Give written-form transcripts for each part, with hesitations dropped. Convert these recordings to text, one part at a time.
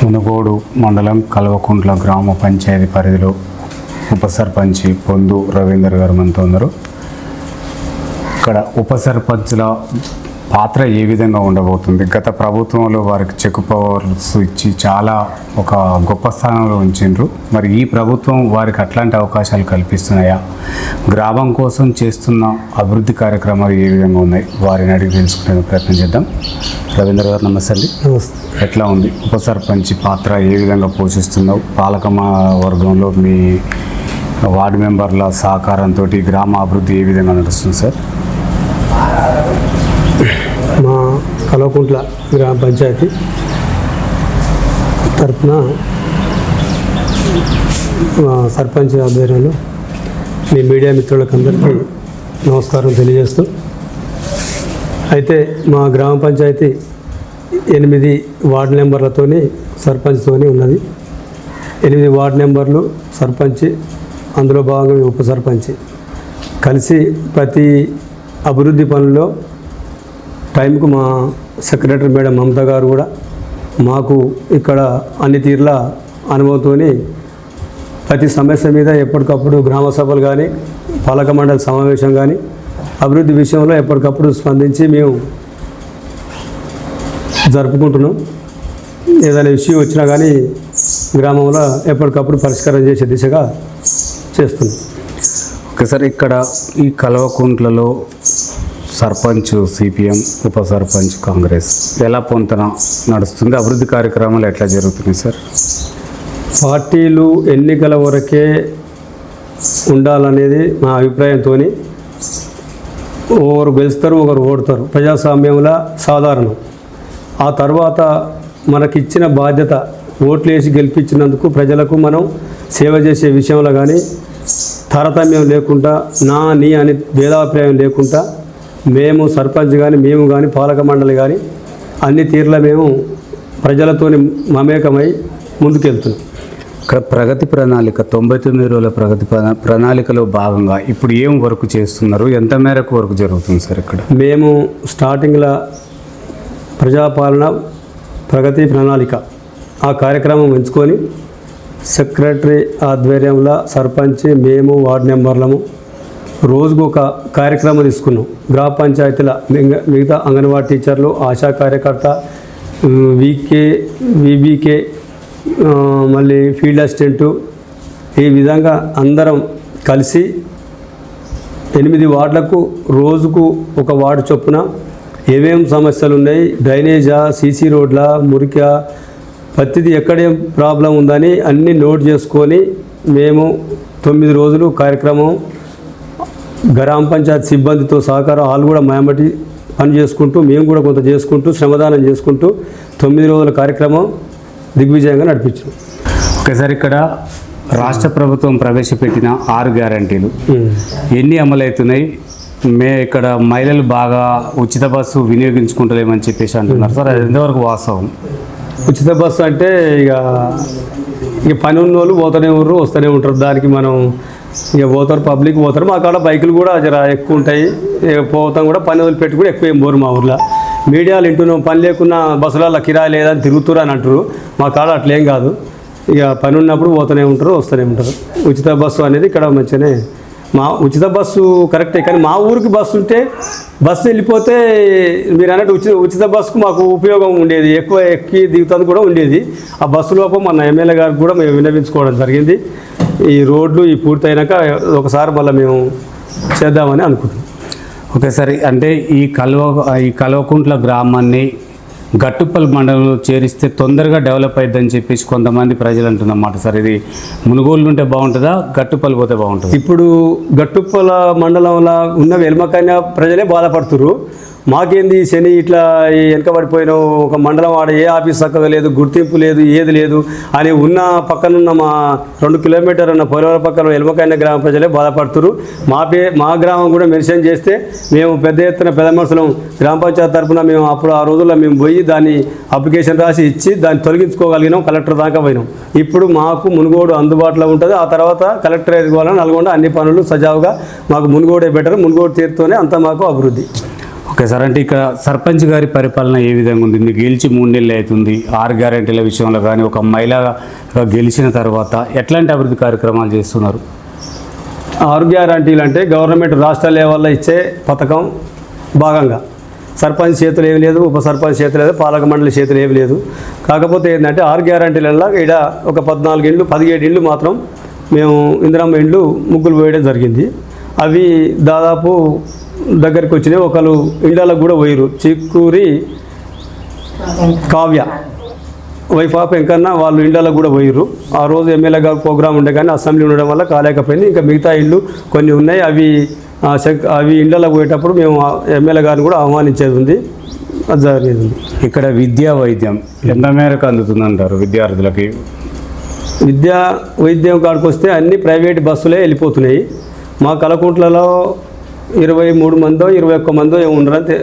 మునుగోడు మండలం కల్వకుంట్ల గ్రామ పంచాయతీ పరిధిలో ఉప సర్పంచి పొందు రవీందర్ గారు మనతో ఉన్నారు. ఇక్కడ ఉప సర్పంచ్ల పాత్ర ఏ విధంగా ఉండబోతుంది? గత ప్రభుత్వంలో వారికి చెక్ పవర్స్ ఇచ్చి చాలా ఒక గొప్ప స్థానంలో ఉంచిండ్రు. మరి ఈ ప్రభుత్వం వారికి అట్లాంటి అవకాశాలు కల్పిస్తున్నాయా? గ్రామం కోసం చేస్తున్న అభివృద్ధి కార్యక్రమాలు ఏ విధంగా ఉన్నాయి? వారిని అడిగి తెలుసుకునే ప్రయత్నం చేద్దాం. రవీంద్ర గారు నమస్తే అండి. నమస్తే. ఎట్లా ఉంది ఉప సర్పంచ్ పాత్ర? ఏ విధంగా పోషిస్తున్నావు? పాలక వర్గంలో మీ వార్డు మెంబర్ల సహకారంతో గ్రామ అభివృద్ధి ఏ విధంగా నడుస్తుంది సార్? మా కల్వకుంట్ల గ్రామ పంచాయతీ తరఫున సర్పంచ్ ఆధ్వర్యంలో మీ మీడియా మిత్రులకందరికీ నమస్కారం తెలియజేస్తూ, అయితే మా గ్రామ పంచాయతీ 8 వార్డు నెంబర్లతోని సర్పంచ్తోని ఉన్నది. 8 వార్డు నెంబర్లు సర్పంచ్, అందులో భాగంగా ఉప సర్పంచ్ కలిసి ప్రతి అభివృద్ధి పనుల్లో టైంకు మా సెక్రటరీ మేడం మమతా గారు కూడా మాకు ఇక్కడ అన్ని తీర్ల అనుభవంతో ప్రతి సమస్య మీద ఎప్పటికప్పుడు గ్రామ సభలు కానీ పాలక మండలి సమావేశం కానీ అభివృద్ధి విషయంలో ఎప్పటికప్పుడు స్పందించి మేము జరుపుకుంటున్నాం. ఏదైనా ఇష్యూ వచ్చినా కానీ గ్రామంలో ఎప్పటికప్పుడు పరిష్కారం చేసే దిశగా చేస్తున్నాం. ఓకే సార్, ఇక్కడ ఈ కల్వకుంట్లలో సర్పంచ్ సిపిఎం, ఉప సర్పంచ్ కాంగ్రెస్ ఎలా పొంతన నడుస్తుంది? అభివృద్ధి కార్యక్రమాలు ఎట్లా జరుగుతున్నాయి సార్? పార్టీలు ఎన్నికల వరకే ఉండాలనేది నా అభిప్రాయంతో. ఒకరు గెలుస్తారు, ఒకరు ఓడతారు, ప్రజాస్వామ్యంలో సాధారణం. ఆ తర్వాత మనకిచ్చిన బాధ్యత ఓట్లు వేసి గెలిపించినందుకు ప్రజలకు మనం సేవ చేసే విషయంలో కానీ తారతమ్యం లేకుండా, నీ అని భేదాభిప్రాయం లేకుండా మేము సర్పంచ్ కానీ మేము కానీ పాలక మండలి కానీ అన్ని తీర్ల మేము ప్రజలతో మమేకమై ముందుకెళ్తున్నాం. ఇక్కడ ప్రగతి ప్రణాళిక 99 రోజుల ప్రగతి ప్రణాళికలో భాగంగా ఇప్పుడు ఏం వర్క్ చేస్తున్నారు? ఎంత మేరకు వర్క్ జరుగుతుంది సార్? ఇక్కడ మేము స్టార్టింగ్లో ప్రజాపాలన ప్రగతి ప్రణాళిక ఆ కార్యక్రమం ఎంచుకొని సెక్రటరీ ఆధ్వర్యంలో సర్పంచ్, మేము వార్డు మెంబర్లము రోజుకు ఒక కార్యక్రమం తీసుకున్నాం. గ్రామ పంచాయతీల మిగతా అంగన్వాడీ టీచర్లు, ఆశా కార్యకర్త, విబికే, మళ్ళీ ఫీల్డ్ అసిస్టెంటు, ఈ విధంగా అందరం కలిసి 8 వార్డులకు రోజుకు ఒక వార్డు చొప్పున ఏమేం సమస్యలు ఉన్నాయి, డ్రైనేజా, సీసీ రోడ్ల, మురికా, ప్రతిదీ ఎక్కడేం ప్రాబ్లం ఉందని అన్నీ నోట్ చేసుకొని మేము 9 రోజులు కార్యక్రమం గ్రామ పంచాయతీ సిబ్బందితో సహకారం, వాళ్ళు కూడా మేమటి పని చేసుకుంటూ మేము కూడా కొంత చేసుకుంటూ శ్రమదానం చేసుకుంటూ 9 రోజుల కార్యక్రమం దిగ్విజయంగా నడిపించాం. ఓకే సార్, ఇక్కడ రాష్ట్ర ప్రభుత్వం ప్రవేశపెట్టిన 6 గ్యారంటీలు ఎన్ని అమలవుతున్నాయి? ఇక్కడ మహిళలు బాగా ఉచిత బస్సు వినియోగించుకుంటలేమని చెప్పేసి అంటున్నారు సార్, అది ఎంతవరకు వాస్తవం? ఉచిత బస్సు అంటే ఇక పని ఉన్న వాళ్ళు పోతూనే ఉంటారు, వస్తూనే ఉంటారు. దానికి మనం ఇక పోతారు, పబ్లిక్ పోతారు. మా కాడ బైకులు కూడా జర ఎక్కువ ఉంటాయి, పోతాం కూడా. పని వదిలిపెట్టి కూడా ఎక్కువ ఏం పోరు మా ఊర్లో. మీడియాలు వింటున్నాం, పని లేకున్నా బస్సులలో కిరాయి లేదని తిరుగుతురు అని అంటారు. మా కాడ అట్లేం కాదు, ఇక పని ఉన్నప్పుడు పోతూనే ఉంటారు, వస్తూనే ఉంటారు. ఉచిత బస్సు అనేది ఇక్కడ మంచిగానే, మా ఉచిత బస్సు కరెక్టే. కానీ మా ఊరికి బస్సు ఉంటే బస్సు వెళ్ళిపోతే మీరు అన్నట్టు ఉచిత బస్సుకు మాకు ఉపయోగం ఉండేది, ఎక్కువ ఎక్కి దిగుతుంది కూడా ఉండేది. ఆ బస్సు లోపం మన ఎమ్మెల్యే గారికి కూడా మేము విన్నవించుకోవడం జరిగింది. ఈ రోడ్లు ఈ పూర్తయినాక ఒకసారి మళ్ళీ మేము చేద్దామని అనుకుంటున్నాం. ఓకే సార్, అంటే ఈ కల్వకుంట్ల గ్రామాన్ని గట్టుప్పల్ మండలంలో చేరిస్తే తొందరగా డెవలప్ అవుతుందని చెప్పేసి కొంతమంది ప్రజలు అంటున్నమాట సార్. ఇది మునుగోలు ఉంటే బాగుంటుందా, గట్టుప్పల్ పోతే బాగుంటుంది? ఇప్పుడు గట్టుప్పల మండలంలో ఉన్న వెల్మకన్య ప్రజలే బాధపడుతున్నారు. మాకేంది శని ఇట్లా వెనకబడిపోయిన ఒక మండలం, ఆడ ఏ ఆఫీస్ చక్కగా లేదు, గుర్తింపు లేదు, ఏది లేదు అని ఉన్న పక్కనున్న మా 2 కిలోమీటర్ ఉన్న పొలవల పక్కన ఎల్మకైన గ్రామ ప్రజలే బాధపడుతున్నారు. మా గ్రామం కూడా మెన్షన్ చేస్తే మేము పెద్ద ఎత్తున పెద్ద మనుషులం గ్రామ పంచాయతీ తరఫున మేము అప్పుడు ఆ రోజుల్లో మేము పోయి దాన్ని అప్లికేషన్ రాసి ఇచ్చి దాన్ని తొలగించుకోగలిగినాం, కలెక్టర్ దాకా పోయినాం. ఇప్పుడు మాకు మునుగోడు అందుబాటులో ఉంటుంది. ఆ తర్వాత కలెక్టర్ ఎదుగుకోవాలని నల్గొండ అన్ని పనులు సజావుగా మాకు మునుగోడే బెటర్, మునుగోడు తీరుతోనే అంతా మాకు అభివృద్ధి. ఓకే సార్, అంటే ఇక్కడ సర్పంచ్ గారి పరిపాలన ఏ విధంగా ఉంది? మీకు గెలిచి 3 నెలలు అవుతుంది. 6 గ్యారెంటీల విషయంలో కానీ ఒక మహిళగా గెలిచిన తర్వాత ఎట్లాంటి అభివృద్ధి కార్యక్రమాలు చేస్తున్నారు? 6 గ్యారంటీలు అంటే గవర్నమెంట్ రాష్ట్ర లెవెల్లో ఇచ్చే పథకం భాగంగా సర్పంచ్ చేతులు ఏమి లేదు, ఉప సర్పంచ్ చేతులు లేదు, పాలక మండలి చేతులు ఏమి లేదు. కాకపోతే ఏంటంటే 6 గ్యారంటీలలో ఇక్కడ ఒక 14 ఇండ్లు 17 ఇండ్లు మాత్రం మేము ఇందిరమ్మ ఇండ్లు ముగ్గులు పోయడం జరిగింది. అవి దాదాపు దగ్గరికి వచ్చినాయి. ఒకరు ఇండ్లకు కూడా పోయిరు. చిక్కూరి కావ్య వైఫ్ ఆఫ్ వెంకన్న వాళ్ళు ఇండ్లకు కూడా పోయిర్రు. ఆ రోజు ఎమ్మెల్యే గారు ప్రోగ్రాం ఉండే కానీ అసెంబ్లీ ఉండడం వల్ల కాలేకపోయింది. ఇంకా మిగతా ఇళ్ళు కొన్ని ఉన్నాయి. అవి ఇండ్లకు పోయేటప్పుడు మేము ఎమ్మెల్యే గారిని కూడా ఆహ్వానించేది ఉంది. అది జరిగేది. ఇక్కడ విద్యా వైద్యం ఎంత మేరకు అందుతుందంటారు విద్యార్థులకి? విద్యా వైద్యం కాడికి వస్తే అన్ని ప్రైవేట్ బస్సులే వెళ్ళిపోతున్నాయి. మా కలకుంట్లలో 23 మందో 21 మందో ఏమి ఉండరని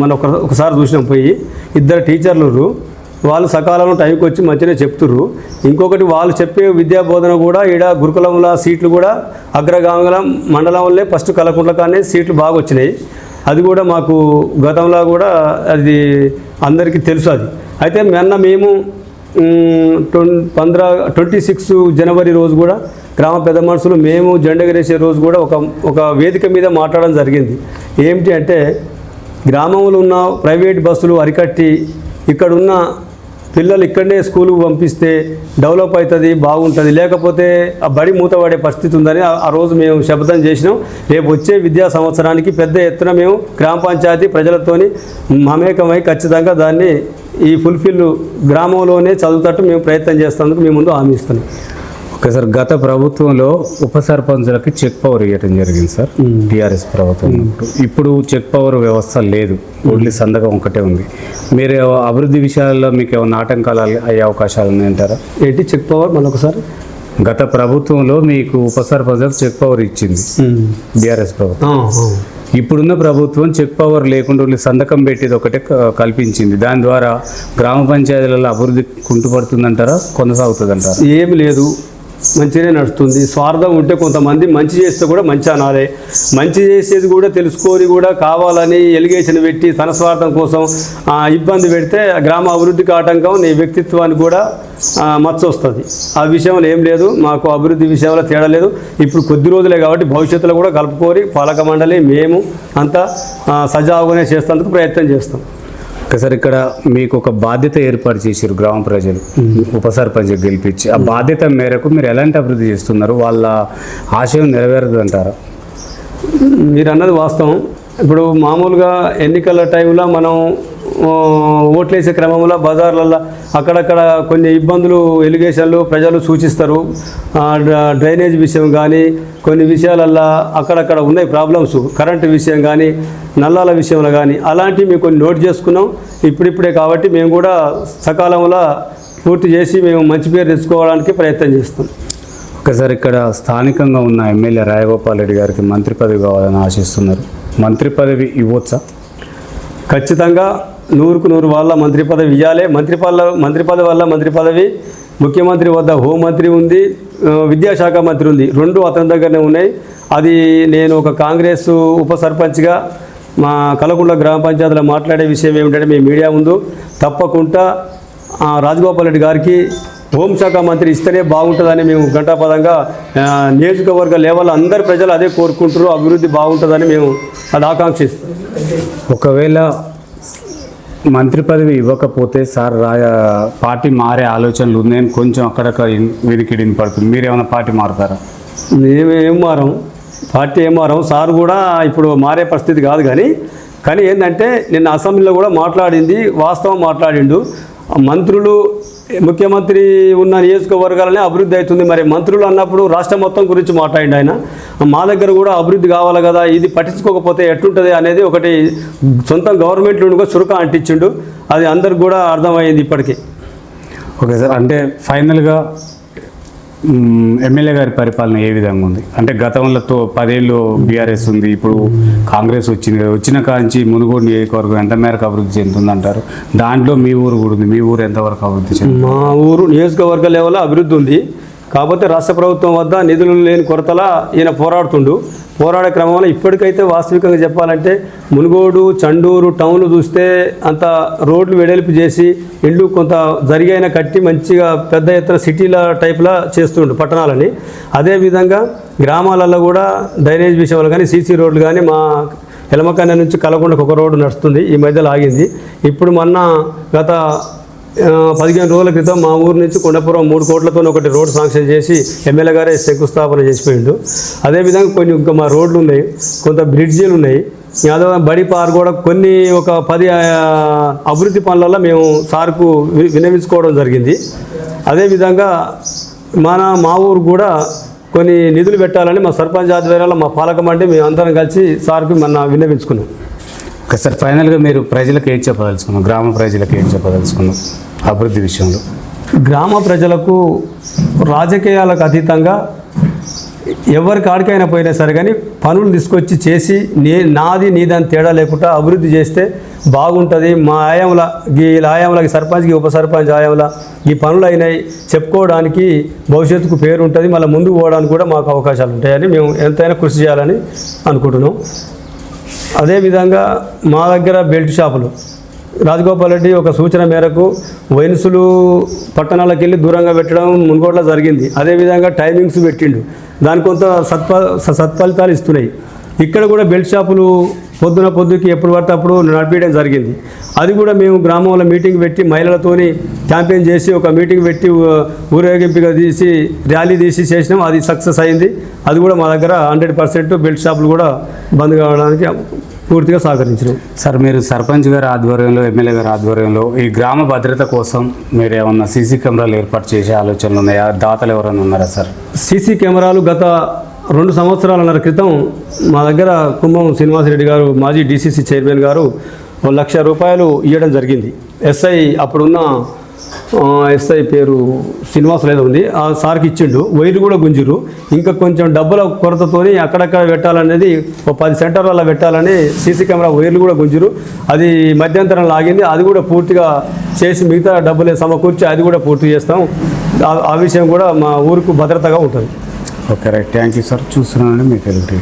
మనం ఒకసారి చూసినాం. పోయి 2 టీచర్లు వాళ్ళు సకాలంలో టైంకి వచ్చి మంచిగా చెప్తుర్రు. ఇంకొకటి వాళ్ళు చెప్పే విద్యా బోధన కూడా ఈడ గురుకులంలో సీట్లు కూడా అగ్రగామిల మండలం వల్లే ఫస్ట్ కలకుంట్ల కానీ సీట్లు బాగా వచ్చినాయి. అది కూడా మాకు గతంలో కూడా అది అందరికీ తెలుసు. అది అయితే మేము 26 జనవరి రోజు కూడా గ్రామ పెద్ద మనుషులు మేము జెండా ఎగరేసే రోజు కూడా ఒక వేదిక మీద మాట్లాడడం జరిగింది. ఏమిటి అంటే గ్రామంలో ఉన్న ప్రైవేట్ బస్సులు అరికట్టి ఇక్కడున్న పిల్లలు ఇక్కడనే స్కూలుకు పంపిస్తే డెవలప్ అవుతుంది, బాగుంటుంది. లేకపోతే ఆ బడి మూతపడే పరిస్థితి ఉందని ఆ రోజు మేము శపథం చేసినాం. రేపు వచ్చే విద్యా సంవత్సరానికి పెద్ద ఎత్తున మేము గ్రామ పంచాయతీ ప్రజలతోని మమేకమై ఖచ్చితంగా దాన్ని ఈ ఫుల్ఫిల్ గ్రామంలోనే చదువుతట్టు మేము ప్రయత్నం చేస్తేందుకు మేము ముందు హామీ ఇస్తున్నాం. ఓకే సార్, గత ప్రభుత్వంలో ఉప సర్పంచులకి చెక్ పవర్ ఇవ్వడం జరిగింది సార్, టీఆర్ఎస్ ప్రభుత్వం. ఇప్పుడు చెక్ పవర్ వ్యవస్థ లేదు, ఓన్లీ సంతకం ఒకటే ఉంది. మీరు అభివృద్ధి విషయాల్లో మీకు ఏమైనా ఆటంకాలు అయ్యే అవకాశాలు ఉన్నాయంటారా? ఏంటి చెక్ పవర్? మరొకసారి. గత ప్రభుత్వంలో మీకు ఉప సర్పంచులకు చెక్ పవర్ ఇచ్చింది టీఆర్ఎస్ ప్రభుత్వం. ఇప్పుడున్న ప్రభుత్వం చెక్ పవర్ లేకుండా ఓన్లీ సంతకం పెట్టేది ఒకటే కల్పించింది. దాని ద్వారా గ్రామ పంచాయతీలలో అభివృద్ధి కుంటుపడుతుందంటారా, కొనసాగుతుందంటారా? ఏమి లేదు, మంచిగానే నడుస్తుంది. స్వార్థం ఉంటే కొంతమంది మంచి చేస్తే కూడా మంచి అనాలే. మంచి చేసేది కూడా తెలుసుకొని కూడా కావాలని ఎలిగేషన్ పెట్టి తన స్వార్థం కోసం ఇబ్బంది పెడితే గ్రామ అభివృద్ధికి ఆటంకం, నీ వ్యక్తిత్వానికి కూడా మచ్చ వస్తుంది. ఆ విషయంలో ఏం లేదు, మాకు అభివృద్ధి విషయంలో తేడా లేదు. ఇప్పుడు కొద్ది రోజులే కాబట్టి భవిష్యత్తులో కూడా కలుపుకొని పాలక మండలి మేము అంతా సజావుగానే చేసేందుకు ప్రయత్నం చేస్తాం. ఓకే సార్, ఇక్కడ మీకు ఒక బాధ్యత ఏర్పాటు చేశారు గ్రామ ప్రజలు ఉప సర్పంచ్ గెలిపించి. ఆ బాధ్యత మేరకు మీరు ఎలాంటి అభివృద్ధి చేస్తున్నారు? వాళ్ళ ఆశయం నెరవేరదు అంటారా? మీరు అన్నది వాస్తవం. ఇప్పుడు మామూలుగా ఎన్నికల టైంలో మనం ఓట్లేసే క్రమంలో బజార్లలో అక్కడక్కడ కొన్ని ఇబ్బందులు ఎలిగేషన్లు ప్రజలు సూచిస్తారు. డ్రైనేజ్ విషయం కానీ కొన్ని విషయాలల్లో అక్కడక్కడ ఉన్నాయి ప్రాబ్లమ్స్, కరెంటు విషయం కానీ నల్లాల విషయంలో కానీ అలాంటివి మేము కొన్ని నోట్ చేసుకున్నాం. ఇప్పుడిప్పుడే కాబట్టి మేము కూడా సకాలంలో పూర్తి చేసి మేము మంచి పేరు తెచ్చుకోవడానికి ప్రయత్నం చేస్తాం. ఓకే సార్, ఇక్కడ స్థానికంగా ఉన్న ఎమ్మెల్యే రాజగోపాల్ రెడ్డి గారికి మంత్రి పదవి కావాలని ఆశిస్తున్నారు. మంత్రి పదవి ఇవ్వచ్చా? ఖచ్చితంగా 100కు 100 వాళ్ళ మంత్రి పదవి ఇవ్వాలి. మంత్రి పదవి వల్ల మంత్రి పదవి ముఖ్యమంత్రి వద్ద హోంమంత్రి ఉంది, విద్యాశాఖ మంత్రి ఉంది, 2 అతని దగ్గరనే ఉన్నాయి. అది నేను ఒక కాంగ్రెస్ ఉప సర్పంచ్గా మా కలకుంట్ల గ్రామ పంచాయతీలో మాట్లాడే విషయం ఏమిటంటే మీ మీడియా ముందు తప్పకుండా రాజగోపాల్ రెడ్డి గారికి హోంశాఖ మంత్రి ఇస్తేనే బాగుంటుందని మేము ఘంటాపదంగా నియోజకవర్గ లెవెల్ అందరు ప్రజలు అదే కోరుకుంటారు. అభివృద్ధి బాగుంటుందని మేము అది ఆకాంక్షిస్తాం. ఒకవేళ మంత్రి పదవి ఇవ్వకపోతే సార్ పార్టీ మారే ఆలోచనలు ఉన్నాయని కొంచెం అక్కడక్కడ వెనుకిడిని పడుతుంది. మీరు ఏమైనా పార్టీ మారుతారా? మేమేం మారం, పార్టీ ఏం మారం. సార్ కూడా ఇప్పుడు మారే పరిస్థితి కాదు. కానీ ఏంటంటే నిన్న అసెంబ్లీలో కూడా మాట్లాడింది వాస్తవం మాట్లాడిండు. మంత్రులు ముఖ్యమంత్రి ఉన్న నియోజకవర్గాలనే అభివృద్ధి అవుతుంది. మరి మంత్రులు అన్నప్పుడు రాష్ట్రం మొత్తం గురించి మాట్లాడిండు ఆయన. మా దగ్గర కూడా అభివృద్ధి కావాలి కదా, ఇది పట్టించుకోకపోతే ఎట్లుంటుంది అనేది ఒకటి సొంత గవర్నమెంట్ నుండి కూడా చురుక అంటించిండు. అది అందరికి కూడా అర్థమైంది ఇప్పటికీ. ఓకే సార్, అంటే ఫైనల్గా ఎమ్మెల్యే గారి పరిపాలన ఏ విధంగా ఉంది? అంటే గతంలో 10 ఏళ్ళు బీఆర్ఎస్ ఉంది, ఇప్పుడు కాంగ్రెస్ వచ్చింది కదా, వచ్చిన కాంచి మునుగోడు నియోజకవర్గం ఎంత మేరకు అభివృద్ధి చెందుతుందంటారు? దాంట్లో మీ ఊరు కూడా ఉంది, మీ ఊరు ఎంతవరకు అభివృద్ధి చెందుతుంది? మా ఊరు నియోజకవర్గ లెవెల్లో అభివృద్ధి ఉంది. కాకపోతే రాష్ట్ర ప్రభుత్వం వద్ద నిధులు లేని కొరతలా ఈయన పోరాడే క్రమంలో ఇప్పటికైతే వాస్తవికంగా చెప్పాలంటే మునుగోడు చండూరు టౌన్ చూస్తే అంత రోడ్లు వెడల్పు చేసి ఇళ్ళు కొంత జరిగైన కట్టి మంచిగా పెద్ద ఎత్తున సిటీల టైప్లా చేస్తుండు పట్టణాలని. అదేవిధంగా గ్రామాలలో కూడా డ్రైనేజ్ విషయంలో కానీ సీసీ రోడ్లు కానీ మా ఎలమకన్న నుంచి కలకొండకు ఒక రోడ్డు నడుస్తుంది, ఈ మధ్యలో ఆగింది. ఇప్పుడు మొన్న గత 15 రోజుల క్రితం మా ఊరు నుంచి కొండపురం 3 కోట్లతో ఒకటి రోడ్డు శాంక్షన్ చేసి ఎమ్మెల్యే గారే శంకుస్థాపన చేసిపోయిండు. అదేవిధంగా కొన్ని ఇంకా మా రోడ్లు ఉన్నాయి, కొంత బ్రిడ్జీలు ఉన్నాయి. యాదవ బడి పార్ కూడా కొన్ని ఒక 10 అభివృద్ధి పనులలో మేము సార్కు విన్నవించుకోవడం జరిగింది. అదేవిధంగా మా ఊరు కూడా కొన్ని నిధులు పెట్టాలని మా సర్పంచ్ ఆధ్వర్యంలో మా పాలక మండలి మేము అందరం కలిసి సార్కు మొన్న విన్నవించుకున్నాం. ఓకే సార్, ఫైనల్గా మీరు ప్రజలకు ఏం చెప్పదలుచుకున్నాం, గ్రామ ప్రజలకు ఏం చెప్పదలుచుకున్నాం అభివృద్ధి విషయంలో? గ్రామ ప్రజలకు రాజకీయాలకు అతీతంగా ఎవరి కాడికైనా పోయినా సరే కానీ పనులు తీసుకొచ్చి చేసి నాది నీదని తేడా లేకుండా అభివృద్ధి చేస్తే బాగుంటుంది. మా ఆయాంలకి సర్పంచ్కి ఉప సర్పంచ్ ఆయాంల ఈ పనులు అయినాయి చెప్పుకోవడానికి భవిష్యత్తుకు పేరు ఉంటుంది, మళ్ళీ ముందుకు పోవడానికి కూడా మాకు అవకాశాలు ఉంటాయని మేము ఎంతైనా కృషి చేయాలని అనుకుంటున్నాం. అదేవిధంగా మా దగ్గర బెల్ట్ షాపులు రాజగోపాల్ రెడ్డి ఒక సూచన మేరకు వైన్సులు పట్టణాలకు వెళ్ళి దూరంగా పెట్టడం మునుగోడులో జరిగింది. అదేవిధంగా టైమింగ్స్ పెట్టిండు, దాని కొంత సత్ఫలితాలు ఇస్తున్నాయి. ఇక్కడ కూడా బెల్ట్ షాపులు పొద్దుకి ఎప్పుడు పడితే అప్పుడు నడిపించడం జరిగింది. అది కూడా మేము గ్రామంలో మీటింగ్ పెట్టి మహిళలతోని క్యాంపెయిన్ చేసి ఒక మీటింగ్ పెట్టి ఊరేగింపుగా తీసి ర్యాలీ తీసి చేసినాం, అది సక్సెస్ అయింది. అది కూడా మా దగ్గర 100% బెల్ట్ షాపులు కూడా బంద్ కావడానికి పూర్తిగా సహకరించినాం. సార్, మీరు సర్పంచ్ గారి ఆధ్వర్యంలో ఎమ్మెల్యే గారి ఆధ్వర్యంలో ఈ గ్రామ భద్రత కోసం మీరు ఏమన్నా సీసీ కెమెరాలు ఏర్పాటు చేసే ఆలోచనలు ఉన్నాయా? దాతలు ఎవరైనా ఉన్నారా సార్? సీసీ కెమెరాలు గత 2 సంవత్సరాలన్నర క్రితం మా దగ్గర కుంభం శ్రీనివాసరెడ్డి గారు మాజీ డీసీసీ చైర్మన్ గారు 1,00,000 రూపాయలు ఇవ్వడం జరిగింది. అప్పుడున్న ఎస్ఐ పేరు శ్రీనివాసరావు ఏదో ఉంది, ఆ సార్కి ఇచ్చిండు. వైర్లు కూడా గుంజిరు, ఇంకా కొంచెం డబ్బుల కొరతతోని అక్కడక్కడ పెట్టాలనేది 10 సెంటర్లలో పెట్టాలని సీసీ కెమెరా వైర్లు కూడా గుంజిరు. అది మధ్యంతరం లాగింది, అది కూడా పూర్తిగా చేసి మిగతా డబ్బులే సమకూర్చి అది కూడా పూర్తి చేస్తాం. ఆ విషయం కూడా మా ఊరికి భద్రతగా ఉంటుంది. Okay right, thank you sir. చూస్తున్నానండి మీ తెలుగు.